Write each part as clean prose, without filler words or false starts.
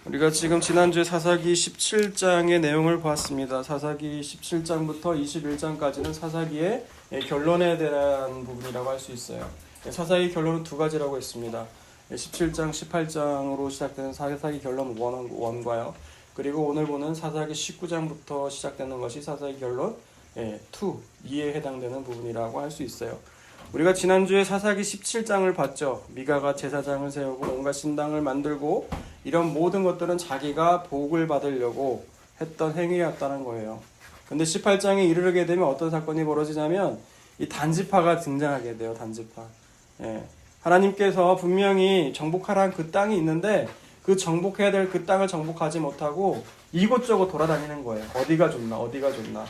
우리가 지금 지난주에 사사기 17장의 내용을 보았습니다. 사사기 17장부터 21장까지는 사사기의 결론에 대한 부분이라고 할 수 있어요. 사사기 결론은 두 가지라고 했습니다. 17장, 18장으로 시작되는 사사기 결론 1과요. 그리고 오늘 보는 사사기 19장부터 시작되는 것이 사사기 결론 2에 해당되는 부분이라고 할 수 있어요. 우리가 지난주에 사사기 17장을 봤죠. 미가가 제사장을 세우고 온갖 신당을 만들고 이런 모든 것들은 자기가 복을 받으려고 했던 행위였다는 거예요. 근데 18장에 이르게 되면 어떤 사건이 벌어지냐면 이 단지파가 등장하게 돼요. 단지파. 하나님께서 분명히 정복하라는 그 땅이 있는데 그 정복해야 될 그 땅을 정복하지 못하고 이곳저곳 돌아다니는 거예요. 어디가 좋나 어디가 좋나.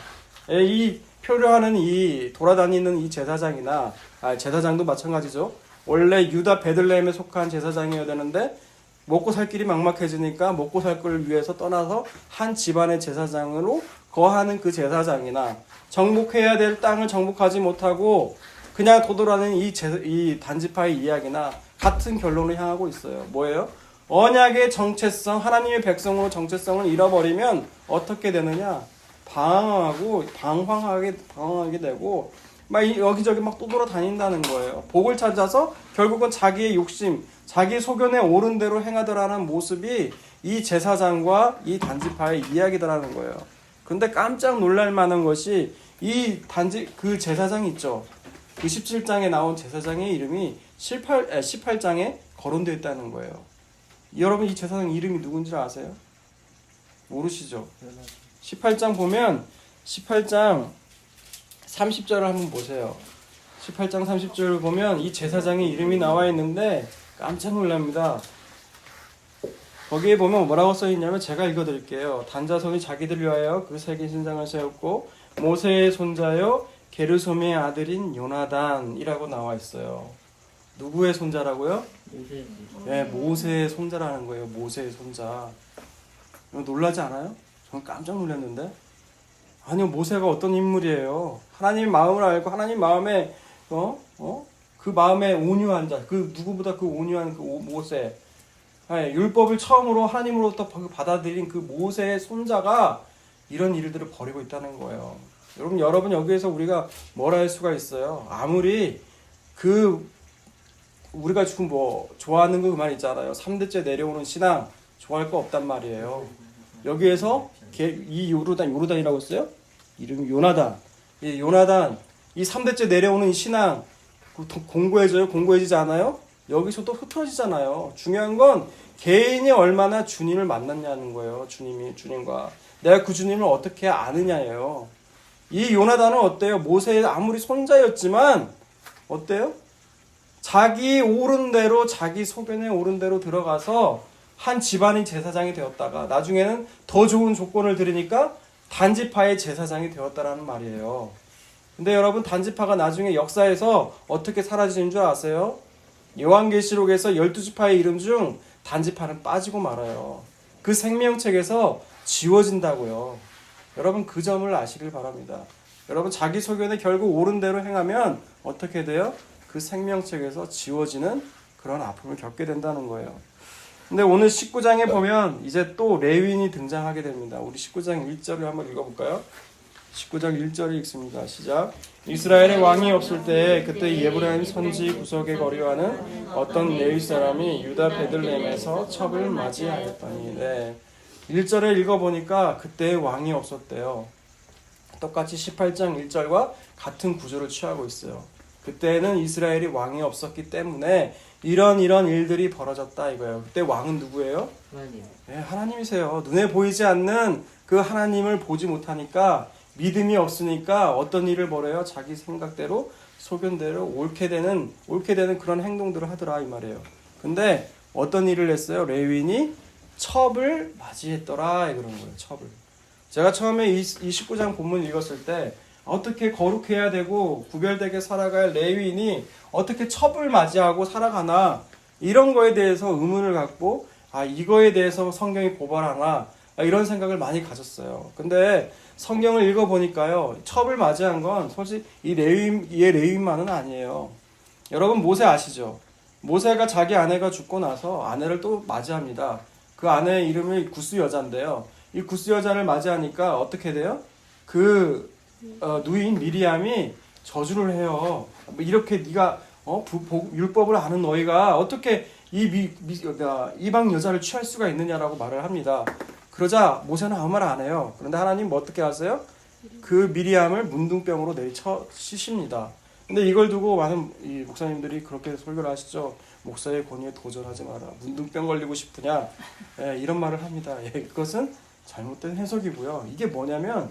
이 표류하는 이 돌아다니는 이 제사장이나 제사장도 마찬가지죠. 원래 유다 베들레헴에 속한 제사장이어야 되는데 먹고 살 길이 막막해지니까 먹고 살 걸 위해서 떠나서 한 집안의 제사장으로 거하는 그 제사장이나 정복해야 될 땅을 정복하지 못하고 그냥 도돌아는 이 단지파의 이야기나 같은 결론을 향하고 있어요. 뭐예요? 언약의 정체성, 하나님의 백성으로 정체성을 잃어버리면 어떻게 되느냐? 방황하게 되고 막 여기저기 막 떠돌아다닌다는 거예요. 복을 찾아서 결국은 자기의 욕심, 자기 소견에 옳은 대로 행하더라는 모습이 이 제사장과 이 단지파의 이야기더라는 거예요. 근데 깜짝 놀랄 만한 것이 그 제사장 있죠. 그 17장에 나온 제사장의 이름이 18장에 거론되어 있다는 거예요. 여러분 이 제사장 이름이 누군지 아세요? 모르시죠? 18장 보면 18장 30절을 한번 보세요. 18장 30절을 보면 이 제사장의 이름이 나와 있는데 깜짝 놀랍니다. 거기에 보면 뭐라고 써있냐면 제가 읽어드릴게요. 단자손이 자기들 위하여 그 세계 신상을 세웠고 모세의 손자요 게르솜의 아들인 요나단이라고 나와 있어요. 누구의 손자라고요? 모세의 손자라는 거예요. 모세의 손자. 놀라지 않아요? 저는 깜짝 놀랐는데. 아니요, 모세가 어떤 인물이에요? 하나님 마음을 알고 하나님 마음에 그 마음에 온유한 자, 그 누구보다 그 온유한 그 모세, 율법을 처음으로 하나님으로부터 받아들인 그 모세의 손자가 이런 일들을 벌이고 있다는 거예요. 여러분 여기에서 우리가 뭘 할 수가 있어요? 아무리 우리가 지금 좋아하는 그 말 있잖아요. 3대째 내려오는 신앙 좋아할 거 없단 말이에요. 여기에서 이 요르단이라고 했어요? 이름이 요나단. 요나단 이 3대째 내려오는 이 신앙 공고해지지 않아요? 여기서도 흩어지잖아요. 중요한 건 개인이 얼마나 주님을 만났냐는 거예요. 주님과 내가 그 주님을 어떻게 아느냐예요. 이 요나단은 어때요? 모세의 아무리 손자였지만 어때요? 자기 옳은 대로 자기 소견에 옳은 대로 들어가서 한 집안의 제사장이 되었다가 나중에는 더 좋은 조건을 들으니까 단지파의 제사장이 되었다라는 말이에요. 근데 여러분 단지파가 나중에 역사에서 어떻게 사라지는 줄 아세요? 요한계시록에서 12지파의 이름 중 단지파는 빠지고 말아요. 그 생명책에서 지워진다고요. 여러분 그 점을 아시길 바랍니다. 여러분 자기 소견에 결국 옳은 대로 행하면 어떻게 돼요? 그 생명책에서 지워지는 그런 아픔을 겪게 된다는 거예요. 근데 오늘 19장에 보면 이제 또 레위인이 등장하게 됩니다. 우리 19장 1절을 한번 읽어볼까요? 19장 1절을 읽습니다. 시작. 이스라엘의 왕이 없을 때 그때 예브라임 선지 구석에 거류하는 어떤 레위 사람이 유다 베들레헴에서 첩을 맞이하였더니 1절에 읽어보니까 그때 왕이 없었대요. 똑같이 18장 1절과 같은 구조를 취하고 있어요. 그때는 이스라엘이 왕이 없었기 때문에 이런 일들이 벌어졌다 이거예요. 그때 왕은 누구예요? 하나님. 하나님이세요. 눈에 보이지 않는 그 하나님을 보지 못하니까 믿음이 없으니까 어떤 일을 벌여요? 자기 생각대로 소견대로 옳게 되는 그런 행동들을 하더라 이 말이에요. 근데 어떤 일을 했어요? 레위인이 첩을 맞이했더라 그런 거예요. 첩을. 제가 처음에 이 19장 본문 읽었을 때 어떻게 거룩해야 되고 구별되게 살아갈 레위인이 어떻게 첩을 맞이하고 살아가나 이런 거에 대해서 의문을 갖고 이거에 대해서 성경이 고발하나 이런 생각을 많이 가졌어요. 근데 성경을 읽어보니까요. 첩을 맞이한 건 솔직히 이 레위인만은 아니에요. 여러분 모세 아시죠? 모세가 자기 아내가 죽고 나서 아내를 또 맞이합니다. 그 아내의 이름이 구스 여자인데요. 이 구스 여자를 맞이하니까 어떻게 돼요? 그 누인 미리암이 저주를 해요. 이렇게 네가 율법을 아는 너희가 어떻게 이방 여자를 취할 수가 있느냐라고 말을 합니다. 그러자 모세는 아무 말 안 해요. 그런데 하나님 뭐 어떻게 하세요? 그 미리암을 문둥병으로 내리쳐 씻습니다. 근데 이걸 두고 많은 이 목사님들이 그렇게 설교를 하시죠. 목사의 권위에 도전하지 마라. 문둥병 걸리고 싶으냐? 예, 이런 말을 합니다. 예, 그것은 잘못된 해석이고요. 이게 뭐냐면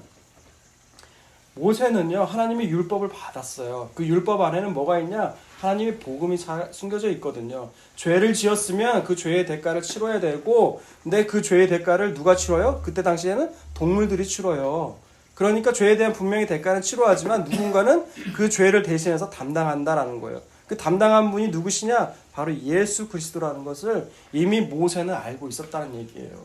모세는요, 하나님의 율법을 받았어요. 그 율법 안에는 뭐가 있냐? 하나님의 복음이 숨겨져 있거든요. 죄를 지었으면 그 죄의 대가를 치러야 되고, 근데 그 죄의 대가를 누가 치러요? 그때 당시에는 동물들이 치러요. 그러니까 죄에 대한 분명히 대가는 치러하지만 누군가는 그 죄를 대신해서 담당한다라는 거예요. 그 담당한 분이 누구시냐? 바로 예수 그리스도라는 것을 이미 모세는 알고 있었다는 얘기예요.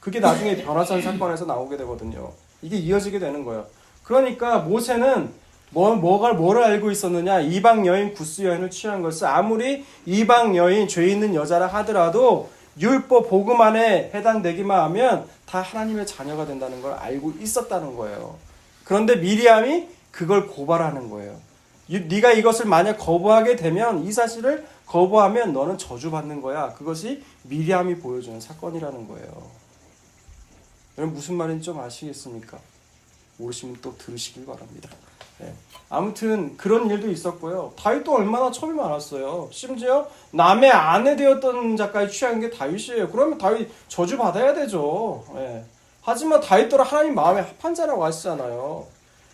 그게 나중에 변화산 사건에서 나오게 되거든요. 이게 이어지게 되는 거예요. 그러니까 모세는 뭐를 알고 있었느냐? 이방 여인 구스 여인을 취한 것을 아무리 이방 여인 죄 있는 여자라 하더라도 율법 복음 안에 해당되기만 하면 다 하나님의 자녀가 된다는 걸 알고 있었다는 거예요. 그런데 미리암이 그걸 고발하는 거예요. 네가 이것을 만약 거부하게 되면, 이 사실을 거부하면 너는 저주받는 거야. 그것이 미리암이 보여주는 사건이라는 거예요. 여러분 무슨 말인지 좀 아시겠습니까? 모르시면 또 들으시길 바랍니다. 네. 아무튼 그런 일도 있었고요. 다윗도 얼마나 첩이 많았어요. 심지어 남의 아내 되었던 자까지 취한 게 다윗이에요. 그러면 다윗 저주 받아야 되죠. 네. 하지만 다윗 또한 하나님 마음에 합한 자라고 하시잖아요.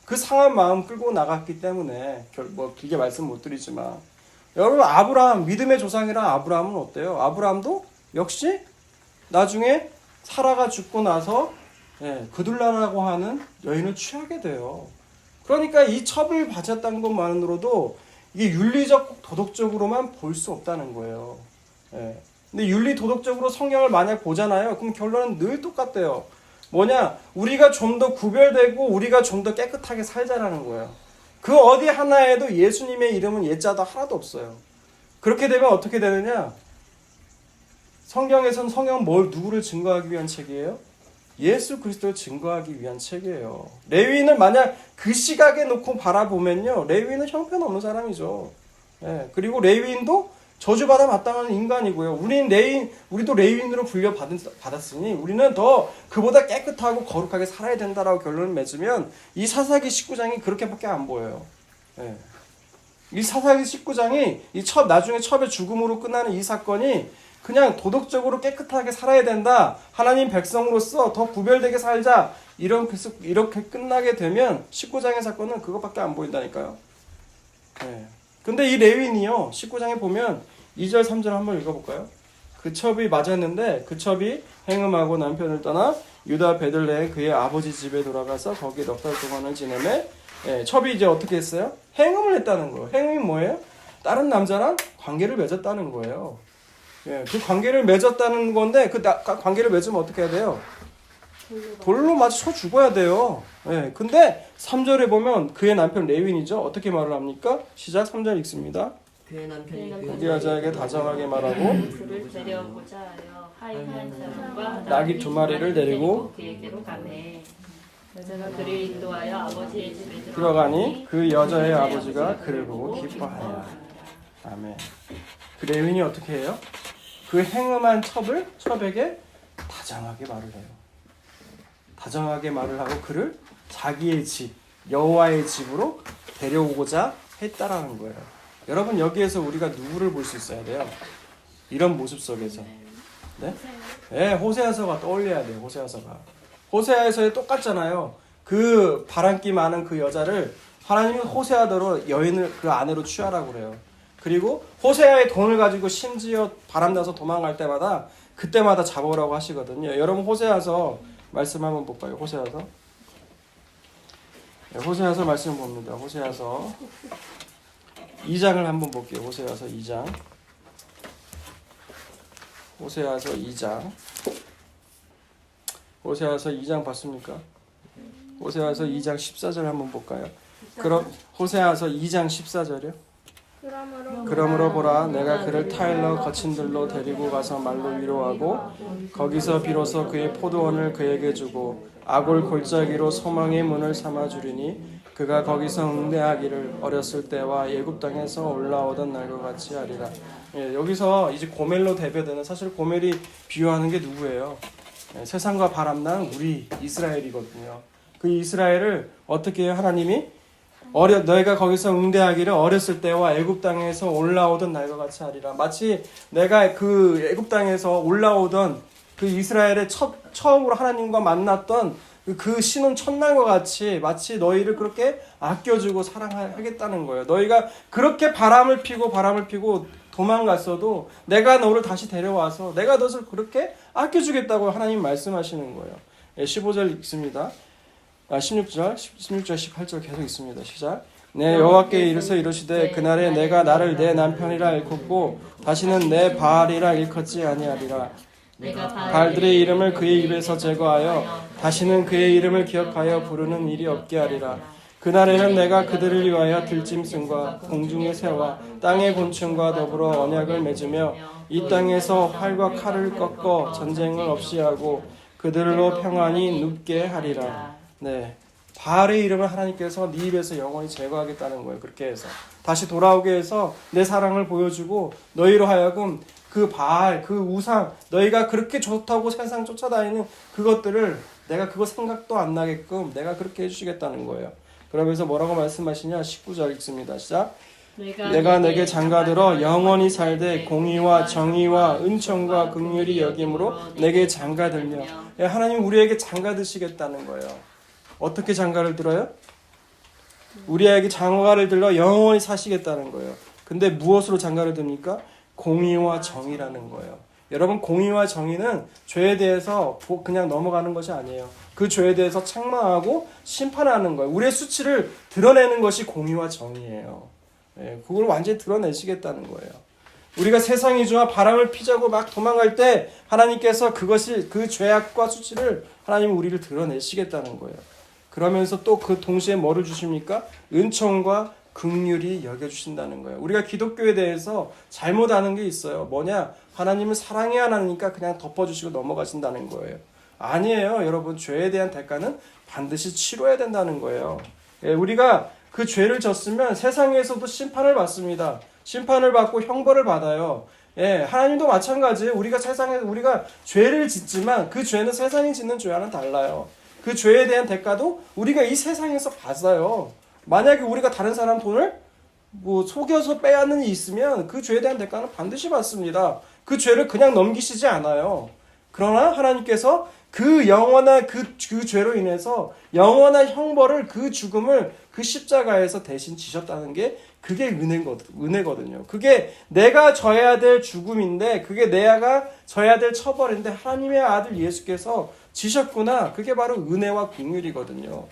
그 상한 마음 끌고 나갔기 때문에 길게 말씀 못 드리지만, 여러분 아브라함, 믿음의 조상이란 아브라함은 어때요? 아브라함도 역시 나중에 사라가 죽고 나서 그둘라라고 하는 여인을 취하게 돼요. 그러니까 이 첩을 받았다는 것만으로도 이게 윤리적, 도덕적으로만 볼 수 없다는 거예요. 근데 윤리, 도덕적으로 성경을 만약 보잖아요. 그럼 결론은 늘 똑같대요. 뭐냐? 우리가 좀 더 구별되고 우리가 좀 더 깨끗하게 살자라는 거예요. 그 어디 하나에도 예수님의 이름은 예자도 하나도 없어요. 그렇게 되면 어떻게 되느냐? 성경에선 누구를 증거하기 위한 책이에요? 예수 그리스도를 증거하기 위한 책이에요. 레위인을 만약 그 시각에 놓고 바라보면요, 레위인은 형편없는 사람이죠. 그리고 레위인도 저주받아 마땅한 인간이고요. 우리도 레위인으로 받았으니 우리는 더 그보다 깨끗하고 거룩하게 살아야 된다라고 결론을 맺으면 이 사사기 19장이 그렇게밖에 안 보여요. 이 사사기 19장이 나중에 첩의 죽음으로 끝나는 이 사건이 그냥 도덕적으로 깨끗하게 살아야 된다, 하나님 백성으로서 더 구별되게 살자, 이렇게 끝나게 되면 19장의 사건은 그것밖에 안 보인다니까요. 근데 이 레위인이요, 19장에 보면 2절 3절 한번 읽어볼까요? 그 첩이 맞았는데 그 첩이 행음하고 남편을 떠나 유다 베들레헴 그의 아버지 집에 돌아가서 거기에 넉 달 동안을 지내매, 첩이 이제 어떻게 했어요? 행음을 했다는 거예요. 행음이 뭐예요? 다른 남자랑 관계를 맺었다는 거예요. 그 관계를 맺었다는 건데, 그 관계를 맺으면 어떻게 해야 돼요? 돌로 맞춰 죽어야 돼요. 근데 3절에 보면 그의 남편 레윈이죠. 어떻게 말을 합니까? 시작 3절 읽습니다. 그의 남편이 그 여자에게 다정하게 말하고 그를 데려오고자 하여 하인 한 사람과 나귀 2마리를 데리고 그에게로 가매. 여자가 그를 인도하여 아버지의 집에 들어가니 그 여자의 아버지가 그를 보고 기뻐하여. 아멘. 그 레윈이 어떻게 해요? 그 행음한 첩에게 다정하게 말을 해요. 다정하게 말을 하고 그를 자기의 집, 여호와의 집으로 데려오고자 했다라는 거예요. 여러분 여기에서 우리가 누구를 볼 수 있어야 돼요? 이런 모습 속에서. 호세아서가 떠올려야 돼요. 호세아서에 똑같잖아요. 그 바람기 많은 그 여자를 하나님은 호세아대로 그 아내로 취하라고 그래요. 그리고 호세아의 돈을 가지고 심지어 바람나서 도망갈 때마다 그때마다 잡아오라고 하시거든요. 여러분 호세아서 말씀 한번 볼까요? 호세아서 말씀 봅니다. 호세아서 2장을 한번 볼게요. 호세아서 2장. 호세아서 2장 봤습니까? 호세아서 2장 14절 한번 볼까요? 그럼 호세아서 2장 14절이요? 그러므로 보라 내가 그를 타일러 거친 들로 데리고 가서 말로 위로하고 거기서 비로소 그의 포도원을 그에게 주고 아골 골짜기로 소망의 문을 삼아 주리니 그가 거기서 응대하기를 어렸을 때와 애굽 땅에서 올라오던 날과 같이 하리라. 예, 여기서 이제 고멜로 대표되는 사실 고멜이 비유하는 게 누구예요? 예, 세상과 바람난 우리 이스라엘이거든요. 그 이스라엘을 어떻게 하나님이 너희가 거기서 응대하기를 어렸을 때와 애굽 땅에서 올라오던 날과 같이 하리라. 마치 내가 그 애굽 땅에서 올라오던 그 이스라엘의 처음으로 하나님과 만났던 그 신혼 첫날과 같이 마치 너희를 그렇게 아껴주고 사랑하겠다는 거예요. 너희가 그렇게 바람을 피고 도망갔어도 내가 너를 다시 데려와서 내가 너를 그렇게 아껴주겠다고 하나님 말씀하시는 거예요. 15절 읽습니다. 16절, 18절 계속 있습니다. 시작. 내 여호와께 이르시되 그날에 내가 나를 내 남편이라 일컫고 다시는 내 바알이라 일컫지 아니하리라. 바알들의 이름을 그의 입에서 제거하여 다시는 그의 이름을 기억하여 부르는 일이 없게 하리라. 그날에는 내가 그들을 위하여 들짐승과 공중의 새와 땅의 곤충과 더불어 언약을 맺으며 이 땅에서 활과 칼을 꺾어 전쟁을 없이 하고 그들로 평안히 눕게 하리라. 네, 바알의 이름을 하나님께서 네 입에서 영원히 제거하겠다는 거예요. 그렇게 해서 다시 돌아오게 해서 내 사랑을 보여주고 너희로 하여금 그 바알, 그 우상, 너희가 그렇게 좋다고 세상 쫓아다니는 그것들을 내가 그거 생각도 안 나게끔 내가 그렇게 해주시겠다는 거예요. 그러면서 뭐라고 말씀하시냐? 19절 읽습니다. 시작. 내가 내게 장가들어 영원히 살되 공의와 정의와 은총과 긍휼이 여김으로 내게 장가들며. 하나님 우리에게 장가드시겠다는 거예요. 어떻게 장가를 들어요? 우리에게 장가를 들러 영원히 사시겠다는 거예요. 근데 무엇으로 장가를 듭니까? 공의와 정의라는 거예요. 여러분 공의와 정의는 죄에 대해서 그냥 넘어가는 것이 아니에요. 그 죄에 대해서 책망하고 심판하는 거예요. 우리의 수치를 드러내는 것이 공의와 정의예요. 그걸 완전히 드러내시겠다는 거예요. 우리가 세상의 주와 바람을 피자고 막 도망갈 때 하나님께서 그것이 그 죄악과 수치를 하나님 우리를 드러내시겠다는 거예요. 그러면서 또 그 동시에 뭐를 주십니까? 은총과 긍휼히 여겨주신다는 거예요. 우리가 기독교에 대해서 잘못 아는 게 있어요. 뭐냐? 하나님은 사랑이 하나니까 그냥 덮어주시고 넘어가신다는 거예요. 아니에요. 여러분 죄에 대한 대가는 반드시 치러야 된다는 거예요. 우리가 그 죄를 졌으면 세상에서도 심판을 받습니다. 심판을 받고 형벌을 받아요. 하나님도 마찬가지예요. 우리가 죄를 짓지만 그 죄는 세상이 짓는 죄와는 달라요. 그 죄에 대한 대가도 우리가 이 세상에서 받아요. 만약에 우리가 다른 사람 돈을 속여서 빼앗는 일이 있으면 그 죄에 대한 대가는 반드시 받습니다. 그 죄를 그냥 넘기시지 않아요. 그러나 하나님께서 그 영원한 그 죄로 인해서 영원한 형벌을 그 죽음을 그 십자가에서 대신 지셨다는 게 그게 은혜거든요. 그게 내가 져야 될 죽음인데 그게 내가 져야 될 처벌인데 하나님의 아들 예수께서 지셨구나. 그게 바로 은혜와 긍휼이거든요.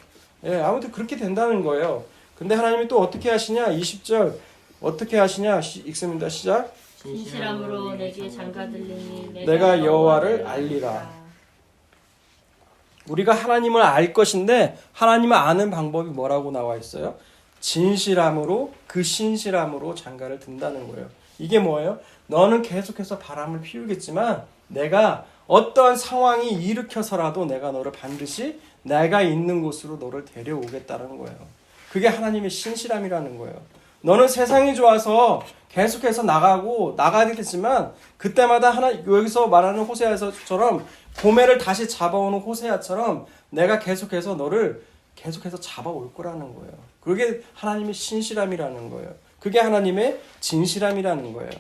아무튼 그렇게 된다는 거예요. 근데 하나님이 또 어떻게 하시냐? 20절 어떻게 하시냐? 읽습니다. 시작. 진실함으로 내게 장가들리니 내가 여호와를 알리라. 우리가 하나님을 알 것인데 하나님을 아는 방법이 뭐라고 나와 있어요? 진실함으로 그 신실함으로 장가를 든다는 거예요. 이게 뭐예요? 너는 계속해서 바람을 피우겠지만 내가 어떠한 상황이 일으켜서라도 내가 너를 반드시 내가 있는 곳으로 너를 데려오겠다는 거예요. 그게 하나님의 신실함이라는 거예요. 너는 세상이 좋아서 계속해서 나가게 되지만 그때마다 여기서 말하는 호세아처럼 고멜을 다시 잡아오는 호세아처럼 내가 계속해서 너를 계속해서 잡아올 거라는 거예요. 그게 하나님의 신실함이라는 거예요. 그게 하나님의 진실함이라는 거예요.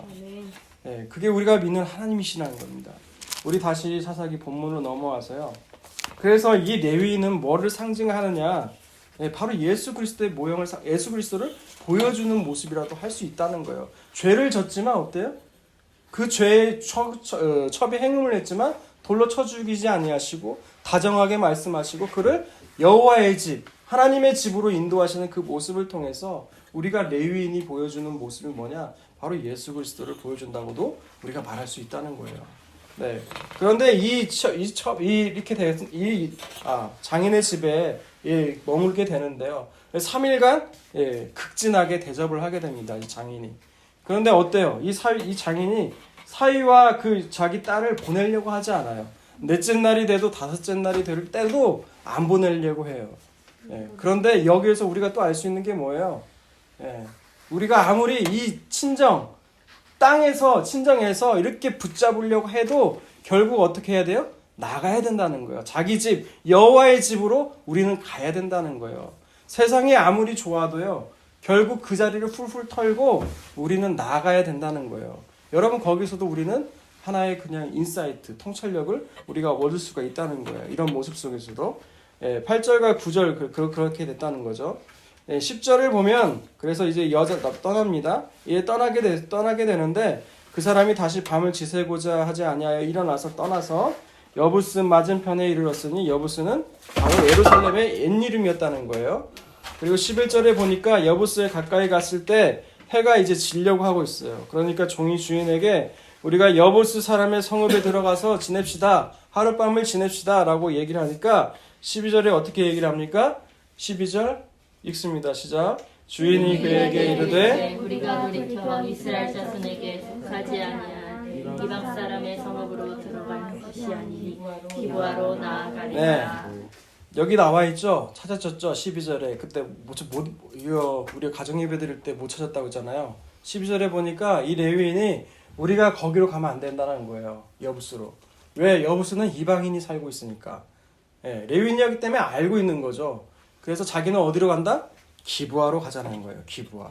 그게 우리가 믿는 하나님이시라는 겁니다. 우리 다시 사사기 본문으로 넘어와서요. 그래서 이 레위인은 뭐를 상징하느냐? 바로 예수 그리스도의 모형을 예수 그리스도를 보여주는 모습이라도 할 수 있다는 거예요. 죄를 졌지만 어때요? 그 죄에 첩에 행음을 했지만 돌로 쳐 죽이지 아니하시고 다정하게 말씀하시고 그를 여호와의 집, 하나님의 집으로 인도하시는 그 모습을 통해서 우리가 레위인이 보여주는 모습이 뭐냐? 바로 예수 그리스도를 보여준다고도 우리가 말할 수 있다는 거예요. 네. 그런데 장인의 집에 머물게 되는데요. 3일간 극진하게 대접을 하게 됩니다. 이 장인이. 그런데 어때요? 이 장인이 사위와 그 자기 딸을 보내려고 하지 않아요. 넷째 날이 돼도 다섯째 날이 될 때도 안 보내려고 해요. 그런데 여기에서 우리가 또 알 수 있는 게 뭐예요? 우리가 아무리 이 친정에서 이렇게 붙잡으려고 해도 결국 어떻게 해야 돼요? 나가야 된다는 거예요. 자기 집, 여호와의 집으로 우리는 가야 된다는 거예요. 세상이 아무리 좋아도요, 결국 그 자리를 훌훌 털고 우리는 나가야 된다는 거예요. 여러분, 거기서도 우리는 하나의 그냥 인사이트, 통찰력을 우리가 얻을 수가 있다는 거예요. 이런 모습 속에서도. 8절과 9절 그렇게 됐다는 거죠. 10절을 보면 그래서 이제 여자 떠납니다. 떠나게 되는데 그 사람이 다시 밤을 지새고자 하지 아니하여 일어나서 떠나서 여부스 맞은편에 이르렀으니 여부스는 바로 예루살렘의 옛 이름이었다는 거예요. 그리고 11절에 보니까 여부스에 가까이 갔을 때 해가 이제 지려고 하고 있어요. 그러니까 종이 주인에게 우리가 여부스 사람의 성읍에 들어가서 지냅시다. 하룻밤을 지냅시다. 라고 얘기를 하니까 12절에 어떻게 얘기를 합니까? 12절 읽습니다. 시작. 주인이 그에게 이르되 우리가 돌이켜 이스라엘 자손에게 속하지 아니한 이방 사람의 성읍으로 들어갈 것이 아니니 기부하러 나아가리라. 여기 나와 있죠. 찾아졌죠. 12절에 그때 우리가 가정 예배 드릴 때 못 찾았다고 했잖아요. 12절에 보니까 이 레위인이 우리가 거기로 가면 안 된다는 거예요. 여부스로. 왜? 여부스는 이방인이 살고 있으니까. 레위인이었기 때문에 알고 있는 거죠. 그래서 자기는 어디로 간다? 기부하러 가자는 거예요. 기부하.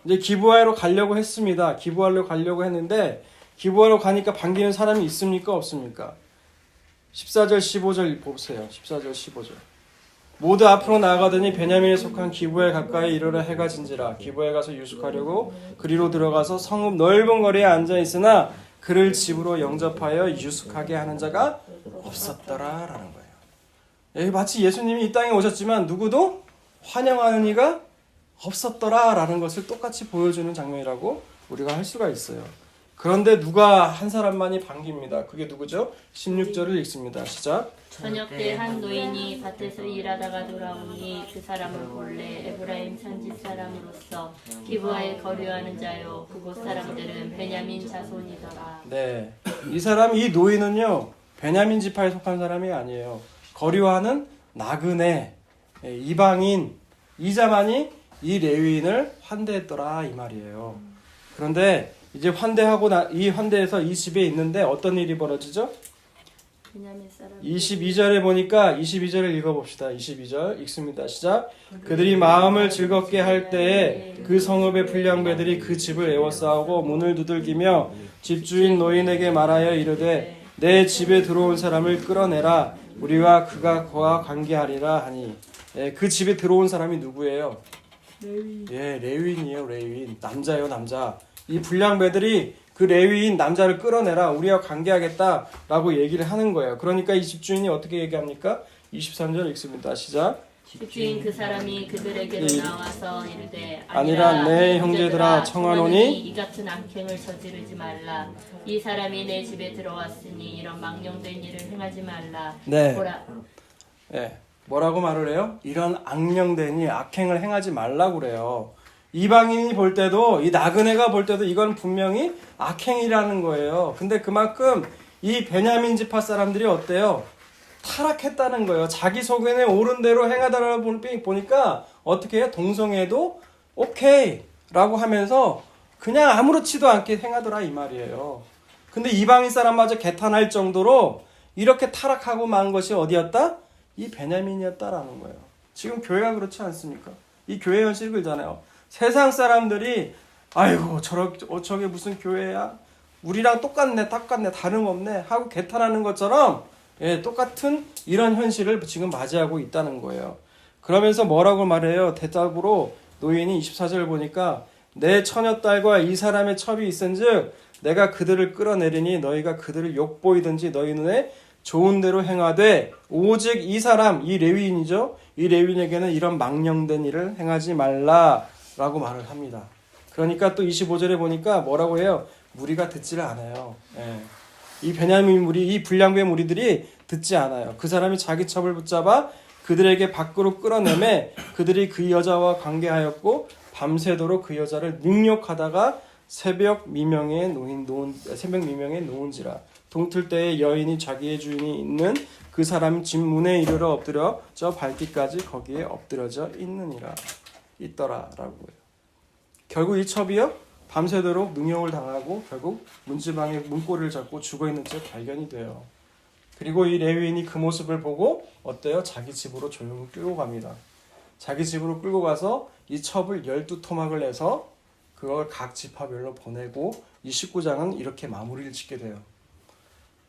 이제 기부하러 가려고 했습니다. 기부하러 가려고 했는데 기부하러 가니까 반기는 사람이 있습니까? 없습니까? 14절 15절 보세요. 14절 15절. 모두 앞으로 나아가더니 베냐민에 속한 기부에 가까이 이르러 해가 진지라. 기부에 가서 유숙하려고 그리로 들어가서 성읍 넓은 거리에 앉아 있으나 그를 집으로 영접하여 유숙하게 하는 자가 없었더라라는 거예요. 마치 예수님이 이 땅에 오셨지만 누구도 환영하는 이가 없었더라라는 것을 똑같이 보여주는 장면이라고 우리가 할 수가 있어요. 그런데 누가 한 사람만이 반깁니다. 그게 누구죠? 16절을 읽습니다. 시작. 저녁 때 한 노인이 밭에서 일하다가 돌아오니 그 사람은 본래 에브라임 산지 사람으로서 기부하에 거류하는 자요 그곳 사람들은 베냐민 자손이더라. 네, 이 노인은요 베냐민 지파에 속한 사람이 아니에요. 거류하는 나그네 이방인 이자만이 이 레위인을 환대했더라 이 말이에요. 그런데 이제 이 환대에서 이 집에 있는데 어떤 일이 벌어지죠? 22절에 보니까 22절을 읽어봅시다. 22절 읽습니다. 시작. 그들이 마음을 즐겁게 할 때에 그 성읍의 불량배들이 그 집을 에워싸우고 문을 두들기며 집주인 노인에게 말하여 이르되 내 집에 들어온 사람을 끌어내라. 우리와 그가 관계하리라 하니. 그 집에 들어온 사람이 누구예요? 레위인이에요. 레위인. 남자예요. 남자. 이 불량배들이 그 레위인 남자를 끌어내라. 우리와 관계하겠다라고 얘기를 하는 거예요. 그러니까 이 집주인이 어떻게 얘기합니까? 23절 읽습니다. 시작. 집주인 그 사람이 그들에게로 나와서 이르되 아니라 내 형제들아 청하노니 이 같은 악행을 저지르지 말라. 이 사람이 내 집에 들어왔으니 이런 망령된 일을 행하지 말라. 뭐라고 말을 해요? 이런 악령된 일, 악행을 행하지 말라고 그래요. 이방인이 볼 때도 이 나그네가 볼 때도 이건 분명히 악행이라는 거예요. 근데 그만큼 이 베냐민 지파 사람들이 어때요? 타락했다는 거예요. 자기 속에는 옳은 대로 행하다라고 보니까 어떻게 해요? 동성애도 오케이 라고 하면서 그냥 아무렇지도 않게 행하더라 이 말이에요. 근데 이방인 사람마저 개탄할 정도로 이렇게 타락하고 만 것이 어디였다? 이 베냐민이었다라는 거예요. 지금 교회가 그렇지 않습니까? 이 교회 현실이 그러잖아요. 세상 사람들이 아이고 저게 무슨 교회야? 우리랑 똑같네 다름없네 하고 개탄하는 것처럼 똑같은 이런 현실을 지금 맞이하고 있다는 거예요. 그러면서 뭐라고 말해요? 대답으로 노인이 24절을 보니까 내 처녀딸과 이 사람의 첩이 있은즉 내가 그들을 끌어내리니 너희가 그들을 욕보이든지 너희 눈에 좋은 대로 행하되 오직 이 사람 이 레위인이죠. 이 레위인에게는 이런 망령된 일을 행하지 말라라고 말을 합니다. 그러니까 또 25절에 보니까 뭐라고 해요? 무리가 듣지를 않아요. 이 베냐민 무리, 이 불량배 무리들이 듣지 않아요. 그 사람이 자기 첩을 붙잡아 그들에게 밖으로 끌어내매 그들이 그 여자와 관계하였고 밤새도록 그 여자를 능욕하다가 새벽 미명에 놓은지라. 동틀 때에 여인이 자기의 주인이 있는 그 사람 집 문에 이르러 엎드려 저 발뒤까지 거기에 엎드려져 있더라라고요. 결국 이 첩이요 밤새도록 능욕을 당하고 결국 문지방에 문고리를 잡고 죽어있는 채 발견이 돼요. 그리고 이 레위인이 그 모습을 보고 어때요? 자기 집으로 조용히 끌고 갑니다. 자기 집으로 끌고 가서 이 첩을 12토막을 내서 그걸 각 지파별로 보내고 이 19장은 이렇게 마무리를 짓게 돼요.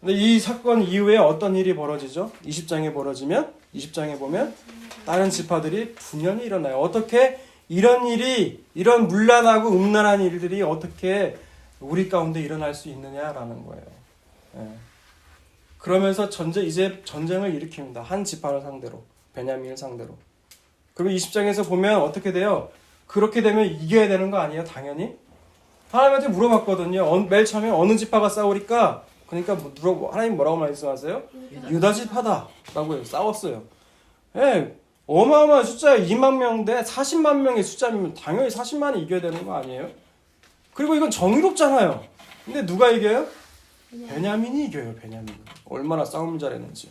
근데 이 사건 이후에 어떤 일이 벌어지죠? 20장에 벌어지면 20장에 보면 다른 지파들이 분연히 일어나요. 어떻게 이런 일이 이런 문란하고 음란한 일들이 어떻게 우리 가운데 일어날 수 있느냐라는 거예요. 예. 그러면서 이제 전쟁을 일으킵니다. 한 지파를 상대로, 베냐민을 상대로. 그리고 20장에서 보면 어떻게 돼요? 그렇게 되면 이겨야 되는 거 아니에요? 당연히. 하나님한테 물어봤거든요. 맨 처음에 어느 지파가 싸우니까 그러니까 하나님 뭐라고 말씀하세요? 유다 지파다 라고 해요. 싸웠어요. 예, 어마어마한 숫자 2만 명대 40만 명의 숫자면 당연히 40만이 이겨야 되는 거 아니에요? 그리고 이건 정의롭잖아요. 근데 누가 이겨요? 베냐민이 이겨요. 베냐민. 얼마나 싸움을 잘했는지.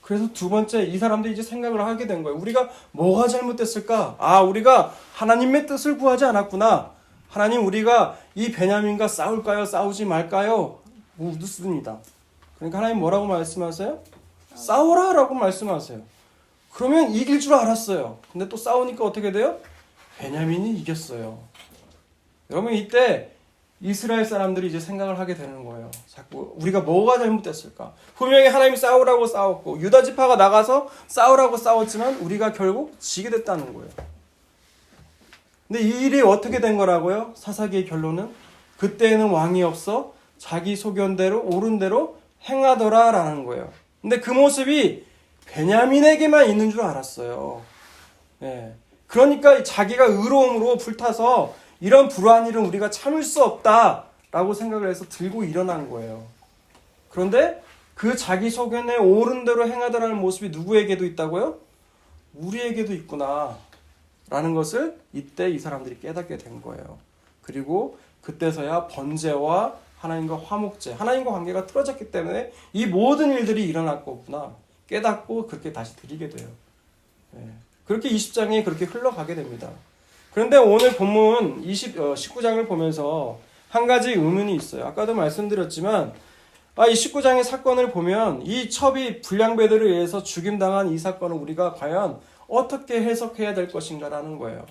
그래서 두 번째 이 사람들이 이제 생각을 하게 된 거예요. 우리가 뭐가 잘못됐을까? 우리가 하나님의 뜻을 구하지 않았구나. 하나님, 우리가 이 베냐민과 싸울까요? 싸우지 말까요? 묻습니다. 그러니까 하나님 뭐라고 말씀하세요? 싸워라 라고 말씀하세요. 그러면 이길 줄 알았어요. 근데 또 싸우니까 어떻게 돼요? 베냐민이 이겼어요. 여러분, 이때 이스라엘 사람들이 이제 생각을 하게 되는 거예요. 자꾸 우리가 뭐가 잘못됐을까? 분명히 하나님이 싸우라고 싸웠고 유다 지파가 나가서 싸우라고 싸웠지만 우리가 결국 지게 됐다는 거예요. 근데 이 일이 어떻게 된 거라고요? 사사기의 결론은 그때에는 왕이 없어 자기 소견대로 옳은 대로 행하더라라는 거예요. 근데 그 모습이 베냐민에게만 있는 줄 알았어요. 예. 그러니까 자기가 의로움으로 불타서 이런 불우한 일은 우리가 참을 수 없다라고 생각을 해서 들고 일어난 거예요. 그런데 그 자기 소견에 옳은 대로 행하더라는 모습이 누구에게도 있다고요? 우리에게도 있구나 라는 것을 이때 이 사람들이 깨닫게 된 거예요. 그리고 그때서야 번제와 하나님과 화목제, 하나님과 관계가 틀어졌기 때문에 이 모든 일들이 일어날 거구나 깨닫고 그렇게 다시 드리게 돼요. 그렇게 20장이 그렇게 흘러가게 됩니다. 그런데 오늘 본문 19장을 보면서 한 가지 의문이 있어요. 아까도 말씀드렸지만 이 19장의 사건을 보면 이 첩이 불량배들에 의해서 죽임당한 이 사건을 우리가 과연 어떻게 해석해야 될 것인가라는 거예요.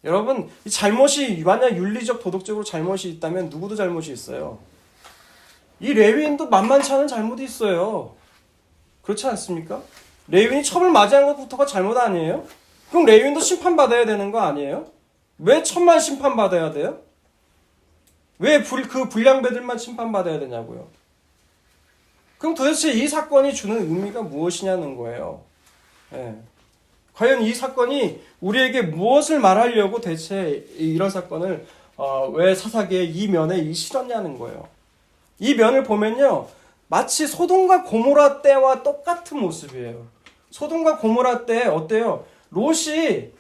여러분, 이 잘못이 만약 윤리적 도덕적으로 잘못이 있다면 누구도 잘못이 있어요. 이 레위인도 만만치 않은 잘못이 있어요. 그렇지 않습니까? 레위인이 첩을 맞이한 것부터가 잘못 아니에요? 그럼 레위인도 심판받아야 되는 거 아니에요? 왜 첩만 심판받아야 돼요? 왜 그 불량배들만 심판받아야 되냐고요? 그럼 도대체 이 사건이 주는 의미가 무엇이냐는 거예요. 과연 이 사건이 우리에게 무엇을 말하려고 대체 이런 사건을 왜 사사기에 이 면에 실었냐는 거예요. 이 면을 보면요, 마치 소돔과 고모라 때와 똑같은 모습이에요. 소돔과 고모라 때 어때요? 롯이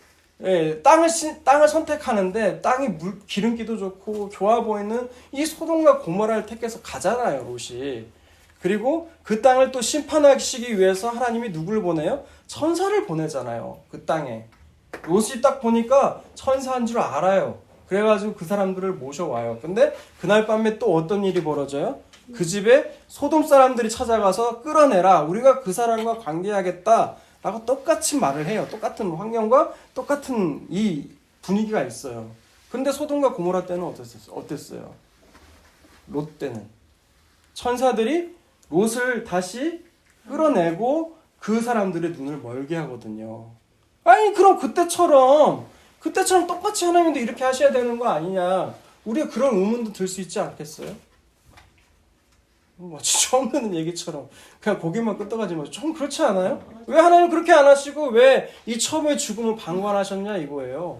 땅을 선택하는데 땅이 기름기도 좋고 좋아 보이는 이 소돔과 고모라를 택해서 가잖아요, 롯이. 그리고 그 땅을 또 심판하시기 위해서 하나님이 누구를 보내요? 천사를 보내잖아요, 그 땅에. 롯이 딱 보니까 천사인 줄 알아요. 그래가지고 그 사람들을 모셔와요. 근데 그날 밤에 또 어떤 일이 벌어져요? 그 집에 소돔 사람들이 찾아가서 끌어내라. 우리가 그 사람과 관계하겠다. 라고 똑같이 말을 해요. 똑같은 환경과 똑같은 이 분위기가 있어요. 근데 소돔과 고모라 때는 어땠어요? 롯 때는 천사들이 롯을 다시 끌어내고 그 사람들의 눈을 멀게 하거든요. 아니, 그럼 그때처럼 똑같이 하나님도 이렇게 하셔야 되는 거 아니냐. 우리가 그런 의문도 들 수 있지 않겠어요? 마치 처음 듣는 얘기처럼 그냥 고개만 끄덕하지 좀 그렇지 않아요? 왜 하나님 그렇게 안 하시고 왜 이 첩의 죽음을 방관하셨냐 이거예요.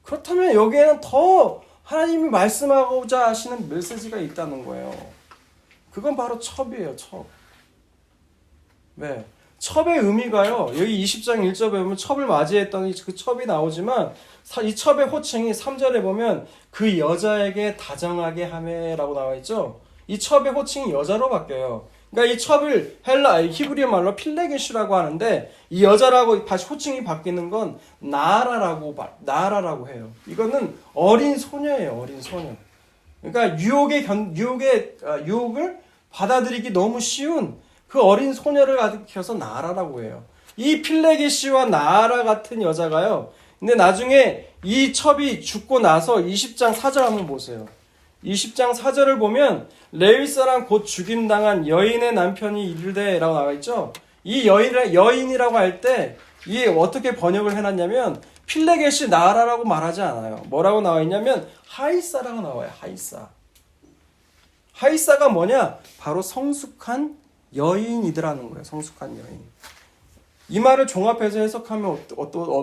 그렇다면 여기에는 더 하나님이 말씀하고자 하시는 메시지가 있다는 거예요. 그건 바로 첩이에요, 첩. 왜? 첩의 의미가요. 여기 20장 1절에 보면 첩을 맞이했던 그 첩이 나오지만 이 첩의 호칭이 3절에 보면 그 여자에게 다정하게 하매라고 나와 있죠. 이 첩의 호칭이 여자로 바뀌어요. 그러니까 이 첩을 히브리어 말로 필레게슈라고 하는데 이 여자라고 다시 호칭이 바뀌는 건 나라라고 해요. 이거는 어린 소녀예요. 어린 소녀. 그러니까 유혹을 받아들이기 너무 쉬운 그 어린 소녀를 가리켜서 나라라고 해요. 이 필레게시와 나라 같은 여자가요. 근데 나중에 이 첩이 죽고 나서 20장 4절 한번 보세요. 20장 4절을 보면 레위 사람 곧 죽임당한 여인의 남편이 이르되라고 나와 있죠. 이 여인이라고 할 때 이 어떻게 번역을 해놨냐면 필레게시 나라라고 말하지 않아요. 뭐라고 나와 있냐면 하이사라고 나와요. 하이사. 하이사가 뭐냐? 바로 성숙한 여인이더라는 거예요. 성숙한 여인. 이 말을 종합해서 해석하면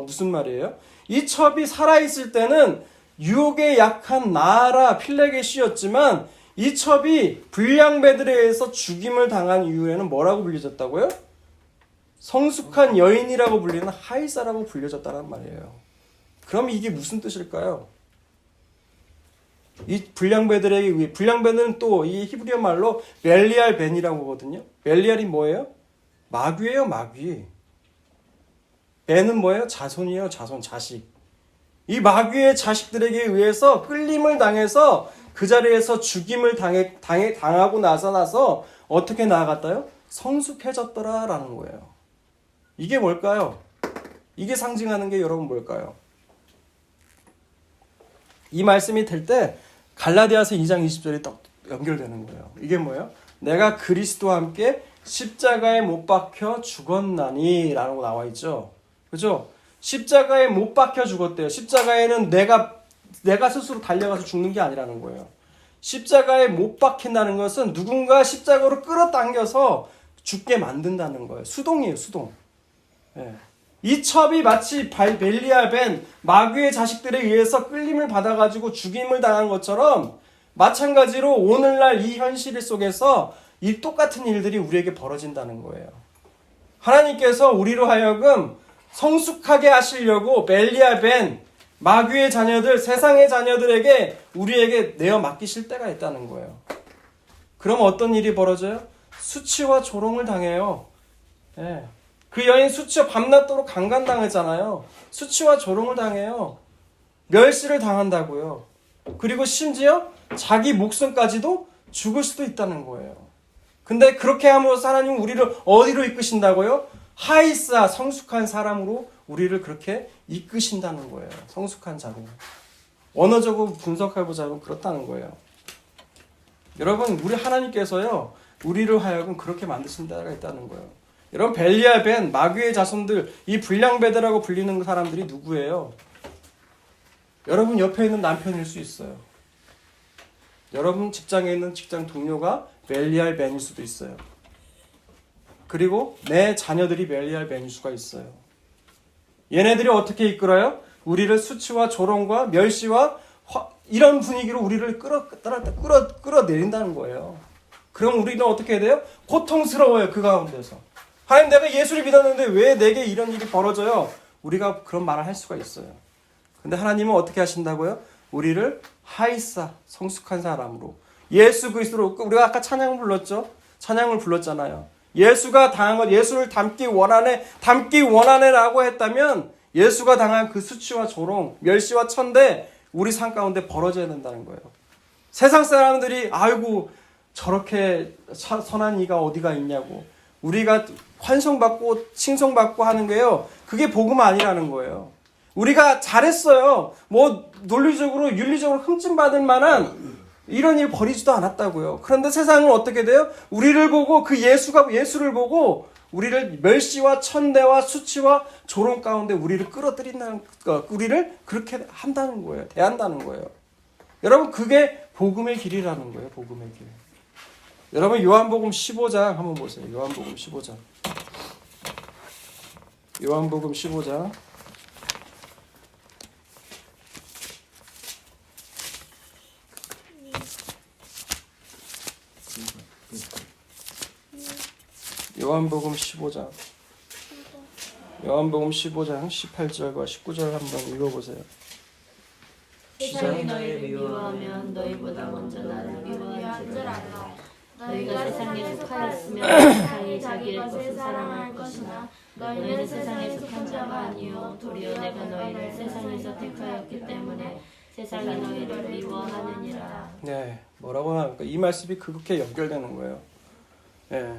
무슨 말이에요? 이 첩이 살아있을 때는 유혹에 약한 나라 필레게시였지만 이 첩이 불량배들에 의해서 죽임을 당한 이후에는 뭐라고 불려졌다고요? 성숙한 여인이라고 불리는 하이사라고 불려졌다는 말이에요. 그럼 이게 무슨 뜻일까요? 이 불량배는 또 이 히브리어 말로 벨리알 벤이라고 하거든요. 벨리알이 뭐예요? 마귀예요, 마귀. 벤은 뭐예요? 자손이에요, 자손, 자식. 이 마귀의 자식들에게 의해서 끌림을 당해서 그 자리에서 죽임을 당하고 나서 어떻게 나아갔다요? 성숙해졌더라라는 거예요. 이게 뭘까요? 이게 상징하는 게 여러분 뭘까요? 이 말씀이 될 때 갈라디아서 2장 20절이 딱 연결되는 거예요. 이게 뭐예요? 내가 그리스도와 함께 십자가에 못 박혀 죽었나니 라고 나와 있죠. 그죠? 십자가에 못 박혀 죽었대요. 십자가에는 내가 스스로 달려가서 죽는 게 아니라는 거예요. 십자가에 못 박힌다는 것은 누군가 십자가로 끌어당겨서 죽게 만든다는 거예요. 수동이에요, 수동. 예. 이 첩이 마치 벨리알 벤 마귀의 자식들에 의해서 끌림을 받아가지고 죽임을 당한 것처럼 마찬가지로 오늘날 이 현실 속에서 이 똑같은 일들이 우리에게 벌어진다는 거예요. 하나님께서 우리로 하여금 성숙하게 하시려고 벨리알 벤 마귀의 자녀들, 세상의 자녀들에게 우리에게 내어 맡기실 때가 있다는 거예요. 그럼 어떤 일이 벌어져요? 수치와 조롱을 당해요. 예. 그 여인 수치와 밤낮도록 강간당했잖아요. 수치와 조롱을 당해요. 멸시를 당한다고요. 그리고 심지어 자기 목숨까지도 죽을 수도 있다는 거예요. 근데 그렇게 함으로써 하나님은 우리를 어디로 이끄신다고요? 하이사, 성숙한 사람으로 우리를 그렇게 이끄신다는 거예요. 성숙한 자로. 언어적으로 분석해보자면 그렇다는 거예요. 여러분, 우리 하나님께서요, 우리를 하여금 그렇게 만드신 데가 있다는 거예요. 여러분, 벨리알 벤, 마귀의 자손들, 이 불량배들하고 불리는 사람들이 누구예요? 여러분 옆에 있는 남편일 수 있어요. 여러분 직장에 있는 직장 동료가 벨리알 벤일 수도 있어요. 그리고 내 자녀들이 벨리알 벤일 수가 있어요. 얘네들이 어떻게 이끌어요? 우리를 수치와 조롱과 멸시와 이런 분위기로 우리를 끌어내린다는 거예요. 그럼 우리는 어떻게 해야 돼요? 고통스러워요. 그 가운데서. 하나님, 내가 예수를 믿었는데 왜 내게 이런 일이 벌어져요? 우리가 그런 말을 할 수가 있어요. 근데 하나님은 어떻게 하신다고요? 우리를 하이사, 성숙한 사람으로, 예수 그리스도로, 우리가 아까 찬양을 불렀죠? 찬양을 불렀잖아요. 예수가 당한 것, 예수를 닮기 원하네라고 했다면 예수가 당한 그 수치와 조롱, 멸시와 천대 우리 삶 가운데 벌어져야 된다는 거예요. 세상 사람들이 아이고 저렇게 선한 이가 어디가 있냐고, 우리가 환송받고 칭송받고 하는 게요, 그게 복음 아니라는 거예요. 우리가 잘했어요. 뭐 논리적으로 윤리적으로 흠집받을 만한 이런 일 벌이지도 않았다고요. 그런데 세상은 어떻게 돼요? 우리를 보고, 그 예수를 보고 우리를 멸시와 천대와 수치와 조롱 가운데 우리를 끌어들인다는, 우리를 그렇게 한다는 거예요. 대한다는 거예요. 여러분, 그게 복음의 길이라는 거예요. 복음의 길. 여러분, 요한복음 15장 한번 보세요. 요한복음 15장. 요한복음 15장. 요한복음 15장. 요한복음 15장 18절과 19절 한번 읽어보세요. 세상이 너희를 미워하면 너희보다 먼저 나를 미워한 줄 알라. 너희가 세상에 속하였으면 세상이 자기의 것을 사랑할 것이나 너희는 세상에 속한 자가 아니요 도리어 내가 너희를 세상에서 택하였기 때문에 세상이 너희를 미워하느니라. 네, 뭐라고 하니까 이 말씀이 그렇게 연결되는 거예요. 예,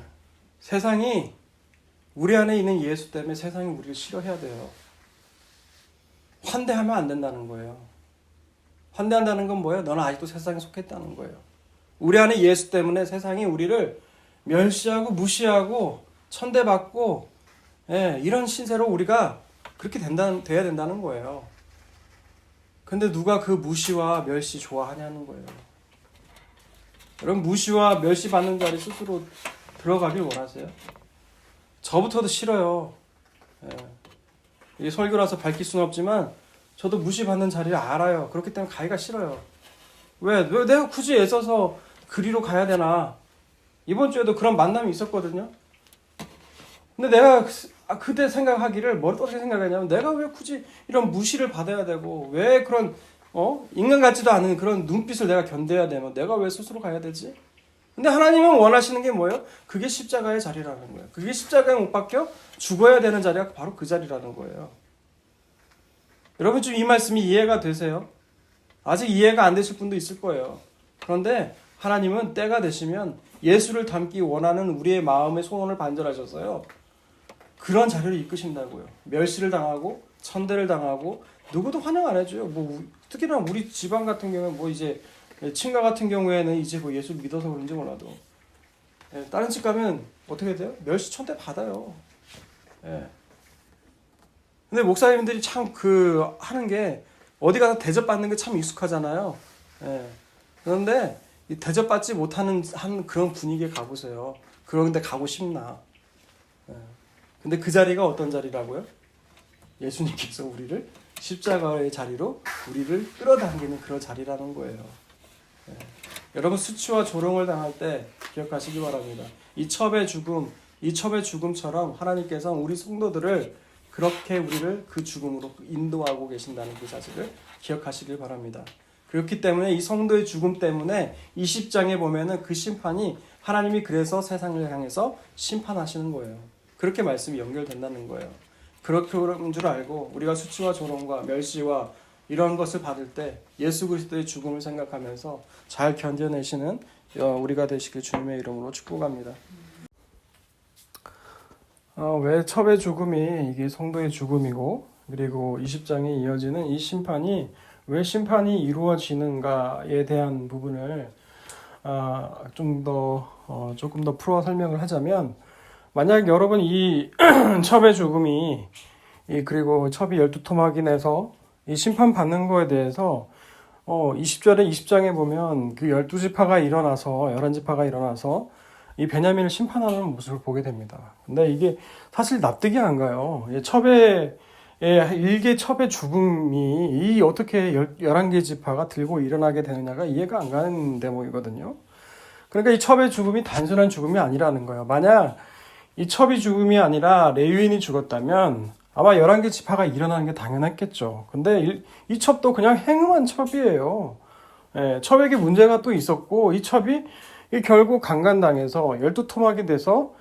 세상이 우리 안에 있는 예수 때문에 세상이 우리를 싫어해야 돼요. 환대하면 안 된다는 거예요. 환대한다는 건 뭐예요? 너는 아직도 세상에 속했다는 거예요. 우리 안에 예수 때문에 세상이 우리를 멸시하고 무시하고 천대받고 이런 신세로 우리가 그렇게 돼야 된다는 거예요. 근데 누가 그 무시와 멸시 좋아하냐는 거예요. 여러분 무시와 멸시 받는 자리 스스로 들어가길 원하세요? 저부터도 싫어요. 이 설교라서 밝힐 수는 없지만 저도 무시받는 자리를 알아요. 그렇기 때문에 가기가 싫어요. 왜 내가 굳이 애써서 그리로 가야 되나? 이번 주에도 그런 만남이 있었거든요. 근데 내가 그때 생각하기를 어떻게 생각하냐면 내가 왜 굳이 이런 무시를 받아야 되고 왜 그런 인간 같지도 않은 그런 눈빛을 내가 견뎌야 되면 내가 왜 스스로 가야 되지? 근데 하나님은 원하시는 게 뭐예요? 그게 십자가의 자리라는 거예요. 그게 십자가에 못 박혀 죽어야 되는 자리가 바로 그 자리라는 거예요. 여러분 좀 이 말씀이 이해가 되세요? 아직 이해가 안 되실 분도 있을 거예요. 그런데 하나님은 때가 되시면 예수를 닮기 원하는 우리의 마음의 소원을 반절하셔서요. 그런 자리를 이끄신다고요. 멸시를 당하고 천대를 당하고 누구도 환영 안 해줘요. 특히나 우리 집안 같은 경우는 이제 친가 같은 경우에는 이제 예수 믿어서 그런지 몰라도 다른 집 가면 어떻게 돼요? 멸시 천대 받아요. 근데 목사님들이 참 하는 게 어디 가서 대접받는 게 참 익숙하잖아요. 그런데 이 대접받지 못하는 그런 분위기에 가보세요. 그런데 가고 싶나? 근데 그 자리가 어떤 자리라고요? 예수님께서 우리를 십자가의 자리로 우리를 끌어당기는 그런 자리라는 거예요. 여러분 수치와 조롱을 당할 때 기억하시기 바랍니다. 이 첩의 죽음처럼 하나님께서 우리 성도들을 그렇게 우리를 그 죽음으로 인도하고 계신다는 그 사실을 기억하시길 바랍니다. 그렇기 때문에 이 성도의 죽음 때문에 20장에 보면은 그 심판이 하나님이 그래서 세상을 향해서 심판하시는 거예요. 그렇게 말씀이 연결된다는 거예요. 그런 줄 알고 우리가 수치와 조롱과 멸시와 이런 것을 받을 때 예수 그리스도의 죽음을 생각하면서 잘 견뎌내시는 우리가 되시길 주님의 이름으로 축복합니다. 왜 첩의 죽음이 이게 성도의 죽음이고 그리고 20장에 이어지는 이 심판이 왜 심판이 이루어지는가에 대한 부분을 조금 더 풀어 설명을 하자면 만약 여러분 이 첩의 죽음이 그리고 첩이 12토막이 내서 이 심판 받는 거에 대해서 20절에 20장에 보면 그 12지파가 일어나서 11지파가 일어나서 이 베냐민을 심판하는 모습을 보게 됩니다. 근데 이게 사실 납득이 안 가요. 일개 첩의 죽음이 어떻게 11개 지파가 들고 일어나게 되느냐가 이해가 안 가는 대목이거든요. 그러니까 이 첩의 죽음이 단순한 죽음이 아니라는 거예요. 만약 이 첩이 죽음이 아니라 레위인이 죽었다면 아마 11개 지파가 일어나는 게 당연했겠죠. 근데 이 첩도 그냥 행음한 첩이에요. 첩에게 문제가 또 있었고 이 첩이 결국 강간당해서 12토막이 돼서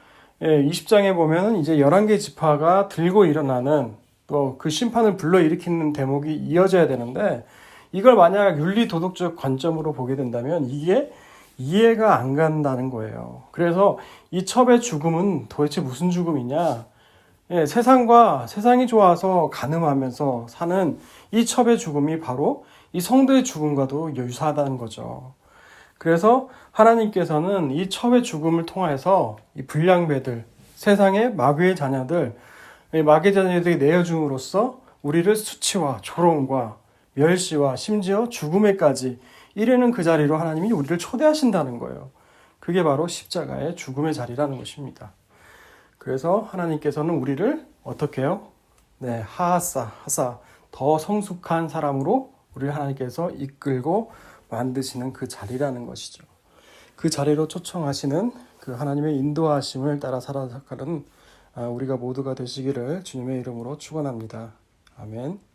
20장에 보면 이제 11개 지파가 들고 일어나는 또 그 심판을 불러일으키는 대목이 이어져야 되는데 이걸 만약 윤리 도덕적 관점으로 보게 된다면 이게 이해가 안 간다는 거예요. 그래서 이 첩의 죽음은 도대체 무슨 죽음이냐? 세상이 좋아서 간음하면서 사는 이 첩의 죽음이 바로 이 성도의 죽음과도 유사하다는 거죠. 그래서 하나님께서는 이 첩의 죽음을 통해서 이 불량배들, 세상의 마귀의 자녀들, 마귀의 자녀들이 내어줌으로써 우리를 수치와 조롱과 멸시와 심지어 죽음에까지 이르는 그 자리로 하나님이 우리를 초대하신다는 거예요. 그게 바로 십자가의 죽음의 자리라는 것입니다. 그래서 하나님께서는 우리를 어떻게 해요? 하사, 더 성숙한 사람으로 우리를 하나님께서 이끌고 만드시는 그 자리라는 것이죠. 그 자리로 초청하시는 그 하나님의 인도하심을 따라 살아가는 우리가 모두가 되시기를 주님의 이름으로 축원합니다. 아멘.